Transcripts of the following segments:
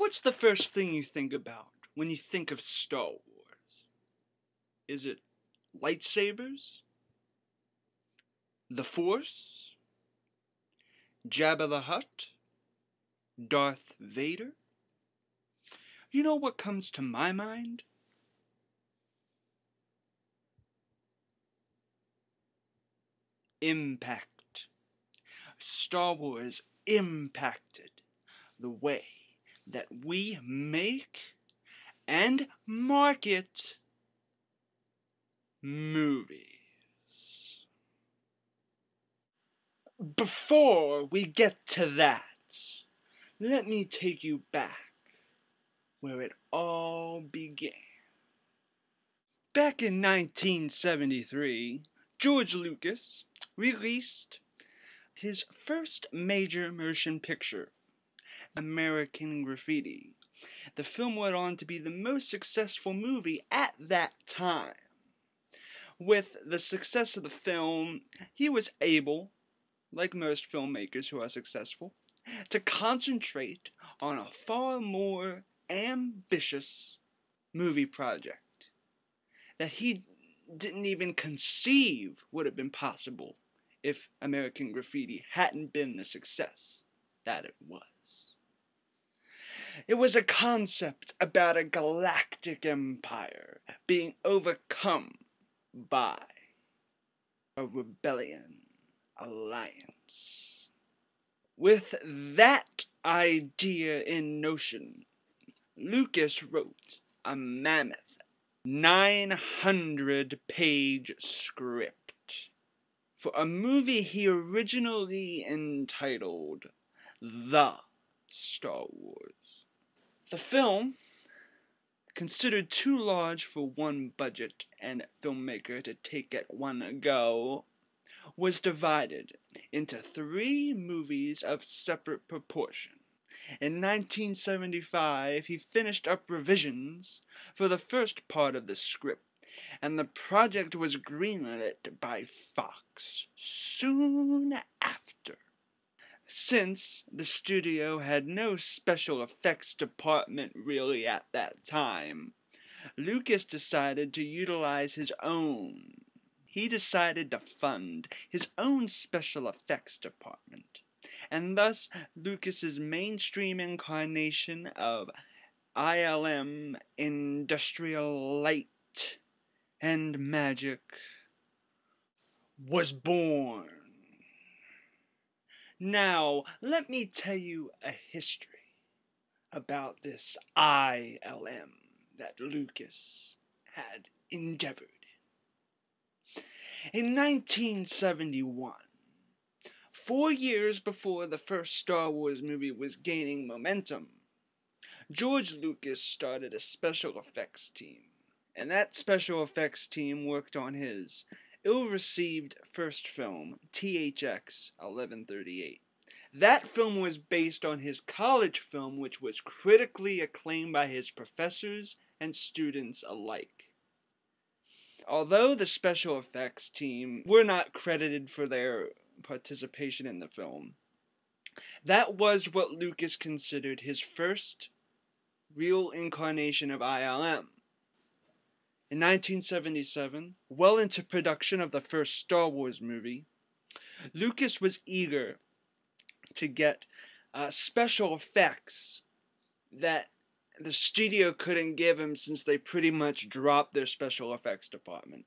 What's the first thing you think about when you think of Star Wars? Is it lightsabers? The Force? Jabba the Hutt? Darth Vader? You know what comes to my mind? Impact. Star Wars impacted the way that we make and market movies. Before we get to that, let me take you back where it all began. Back in 1973, George Lucas released his first major motion picture, American Graffiti. The film went on to be the most successful movie at that time. With the success of the film, he was able, like most filmmakers who are successful, to concentrate on a far more ambitious movie project that he didn't even conceive would have been possible if American Graffiti hadn't been the success that it was. It was a concept about a galactic empire being overcome by a rebellion alliance. With that idea in notion, Lucas wrote a mammoth 900-page script for a movie he originally entitled The Star Wars. The film, considered too large for one budget and filmmaker to take at one go, was divided into 3 movies of separate proportion. In 1975, he finished up revisions for the first part of the script, and the project was greenlit by Fox soon after. Since the studio had no special effects department really at that time, Lucas decided to utilize his own. He decided to fund his own special effects department, and thus Lucas's mainstream incarnation of ILM, Industrial Light and Magic, was born. Now, let me tell you a history about this ILM that Lucas had endeavored in. In 1971, 4 years before the first Star Wars movie was gaining momentum, George Lucas started a special effects team, and that special effects team worked on his ill-received first film, THX 1138. That film was based on his college film, which was critically acclaimed by his professors and students alike. Although the special effects team were not credited for their participation in the film, that was what Lucas considered his first real incarnation of ILM. In 1977, well into production of the first Star Wars movie, Lucas was eager to get special effects that the studio couldn't give him since they pretty much dropped their special effects department.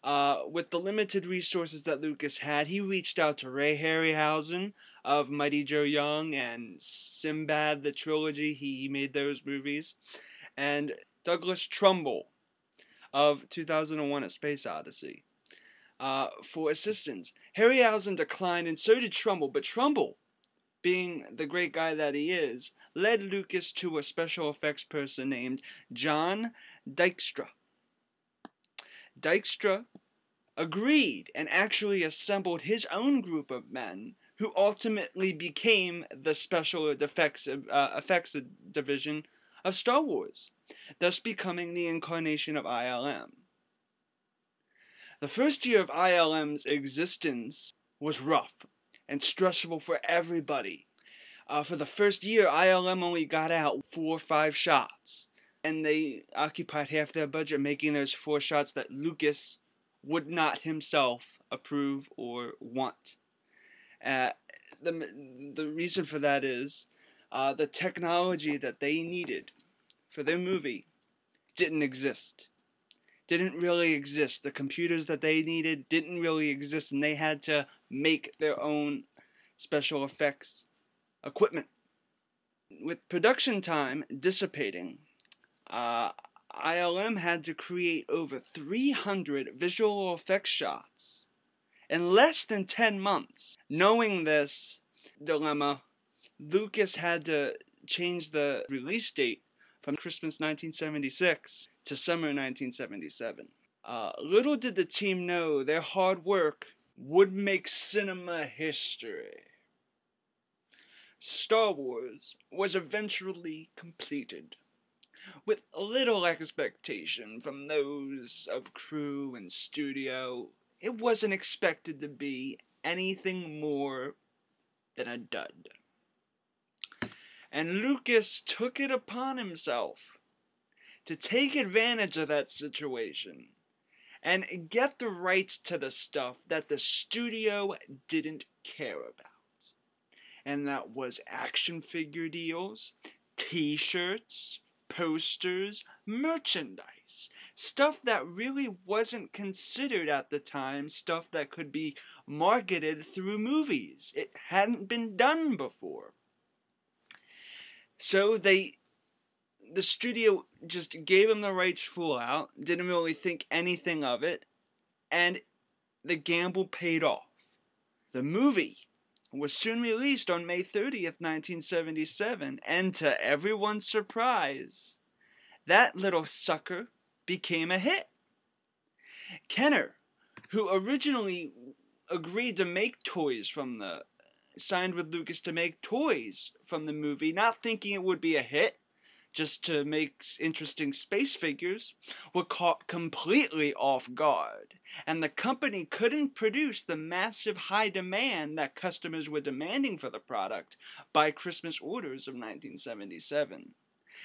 With the limited resources that Lucas had, he reached out to Ray Harryhausen of Mighty Joe Young and Sinbad the trilogy. He made those movies. And Douglas Trumbull of 2001: A Space Odyssey for assistance. Harryhausen declined, and so did Trumbull, but Trumbull, being the great guy that he is, led Lucas to a special effects person named John Dykstra. Dykstra agreed and actually assembled his own group of men who ultimately became the special effects division of Star Wars, thus becoming the incarnation of ILM. The first year of ILM's existence was rough and stressful for everybody. For the first year, ILM only got out 4 or 5 shots. And they occupied half their budget making those 4 shots that Lucas would not himself approve or want. The reason for that is the technology that they needed for their movie didn't exist. Didn't really exist. The computers that they needed didn't really exist, and they had to make their own special effects equipment. With production time dissipating, ILM had to create over 300 visual effects shots in less than 10 months. Knowing this dilemma, Lucas had to change the release date from Christmas 1976 to summer 1977. Little did the team know their hard work would make cinema history. Star Wars was eventually completed, with little expectation from those of crew and studio. It wasn't expected to be anything more than a dud. And Lucas took it upon himself to take advantage of that situation and get the rights to the stuff that the studio didn't care about. And that was action figure deals, t-shirts, posters, merchandise. Stuff that really wasn't considered at the time, stuff that could be marketed through movies. It hadn't been done before. So the studio just gave him the rights full out, didn't really think anything of it, and the gamble paid off. The movie was soon released on May 30th, 1977, and to everyone's surprise, that little sucker became a hit. Kenner, who originally agreed to make toys from signed with Lucas to make toys from the movie, not thinking it would be a hit, just to make interesting space figures, were caught completely off guard, and the company couldn't produce the massive high demand that customers were demanding for the product by Christmas orders of 1977.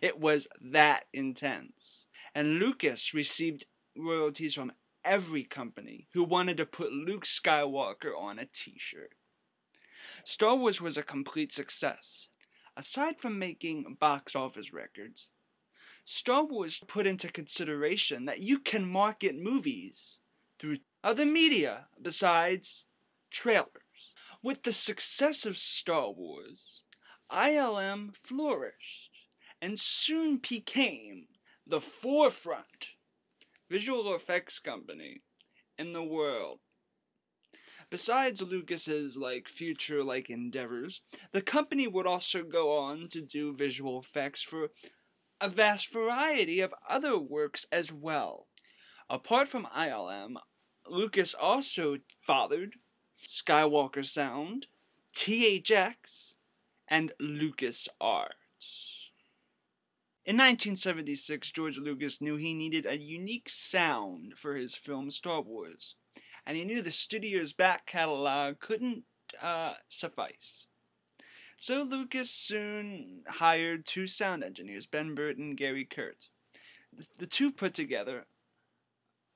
It was that intense, and Lucas received royalties from every company who wanted to put Luke Skywalker on a t-shirt. Star Wars was a complete success. Aside from making box office records, Star Wars put into consideration that you can market movies through other media besides trailers. With the success of Star Wars, ILM flourished and soon became the forefront visual effects company in the world. Besides Lucas's future endeavors, the company would also go on to do visual effects for a vast variety of other works as well. Apart from ILM, Lucas also fathered Skywalker Sound, THX, and LucasArts. In 1976, George Lucas knew he needed a unique sound for his film Star Wars, and he knew the studio's back catalog couldn't suffice. So Lucas soon hired 2 sound engineers, Ben Burtt and Gary Kurtz. The two put together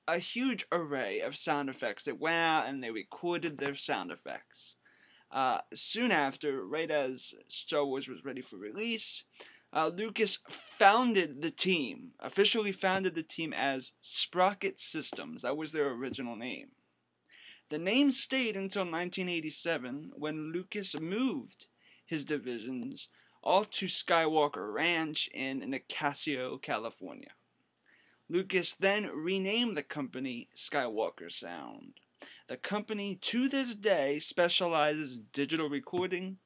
a huge array of sound effects. They went out and they recorded their sound effects. Soon after, right as Star Wars was ready for release, Lucas officially founded the team as Sprocket Systems. That was their original name. The name stayed until 1987, when Lucas moved his divisions all to Skywalker Ranch in Nicasio, California. Lucas then renamed the company Skywalker Sound. The company, to this day, specializes in digital recording,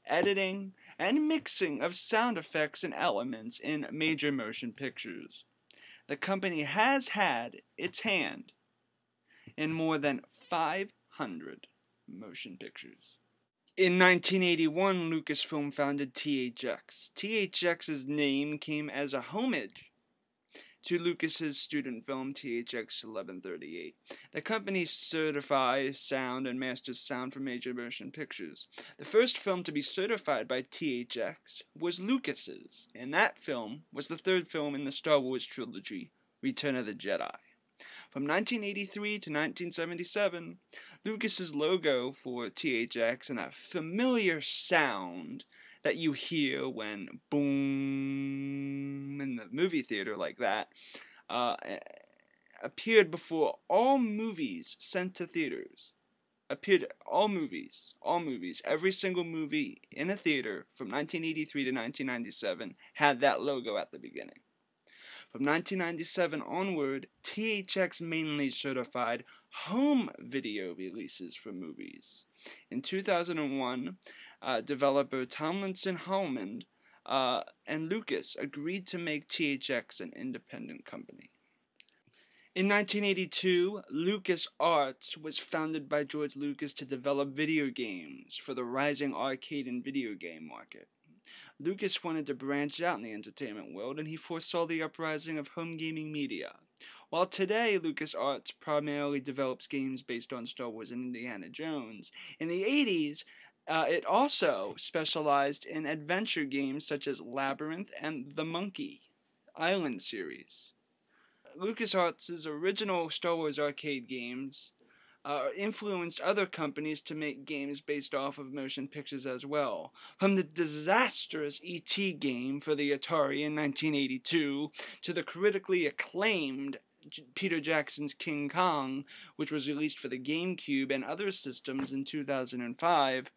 editing, and mixing of sound effects and elements in major motion pictures. The company has had its hand in more than 500 motion pictures. In 1981, Lucasfilm founded THX. THX's name came as a homage to Lucas's student film THX 1138. The company certifies sound and masters sound for major motion pictures. The first film to be certified by THX was Lucas's, and that film was the third film in the Star Wars trilogy, Return of the Jedi. From 1983 to 1977, Lucas's logo for THX and that familiar sound that you hear when boom in the movie theater like that appeared before all movies sent to theaters. Every single movie in a theater from 1983 to 1997 had that logo at the beginning. From 1997 onward, THX mainly certified home video releases for movies. In 2001, developer Tomlinson Hallman and Lucas agreed to make THX an independent company. In 1982, LucasArts was founded by George Lucas to develop video games for the rising arcade and video game market. Lucas wanted to branch out in the entertainment world, and he foresaw the uprising of home gaming media. While today LucasArts primarily develops games based on Star Wars and Indiana Jones, in the 80s, it also specialized in adventure games such as Labyrinth and the Monkey Island series. LucasArts' original Star Wars arcade games influenced other companies to make games based off of motion pictures as well. From the disastrous E.T. game for the Atari in 1982 to the critically acclaimed Peter Jackson's King Kong, which was released for the GameCube and other systems in 2005,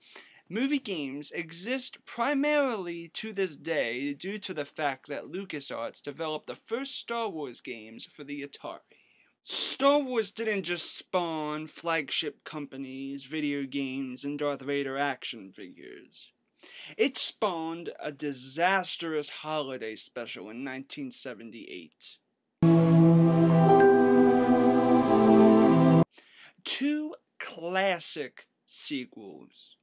movie games exist primarily to this day due to the fact that LucasArts developed the first Star Wars games for the Atari. Star Wars didn't just spawn flagship companies, video games, and Darth Vader action figures. It spawned a disastrous holiday special in 1978. Two classic sequels,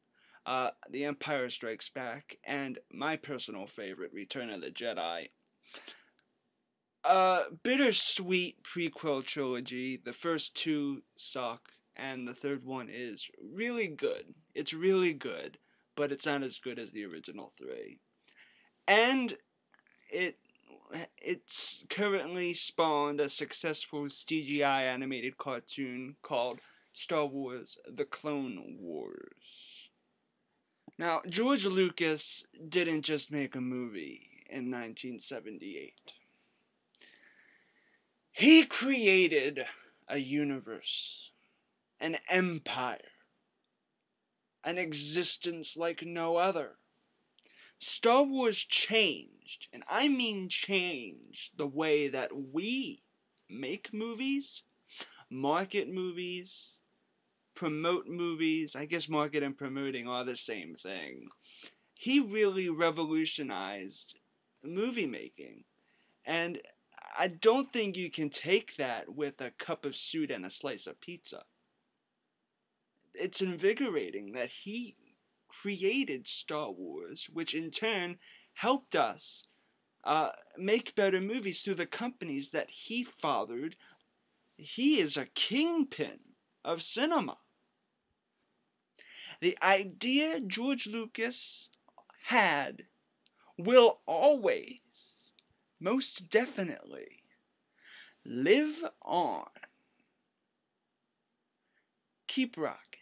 The Empire Strikes Back and my personal favorite, Return of the Jedi. Bittersweet prequel trilogy. The first two suck, and the third one is really good. It's really good, but it's not as good as the original three. And it's currently spawned a successful CGI animated cartoon called Star Wars: The Clone Wars. Now, George Lucas didn't just make a movie in 1978. He created a universe, an empire, an existence like no other. Star Wars changed, and I mean changed, the way that we make movies, market movies, promote movies. I guess market and promoting are the same thing. He really revolutionized movie making, and I don't think you can take that with a cup of soup and a slice of pizza. It's invigorating that he created Star Wars, which in turn helped us make better movies through the companies that he fathered. He is a kingpin of cinema. The idea George Lucas had will always, most definitely, live on. Keep rocking.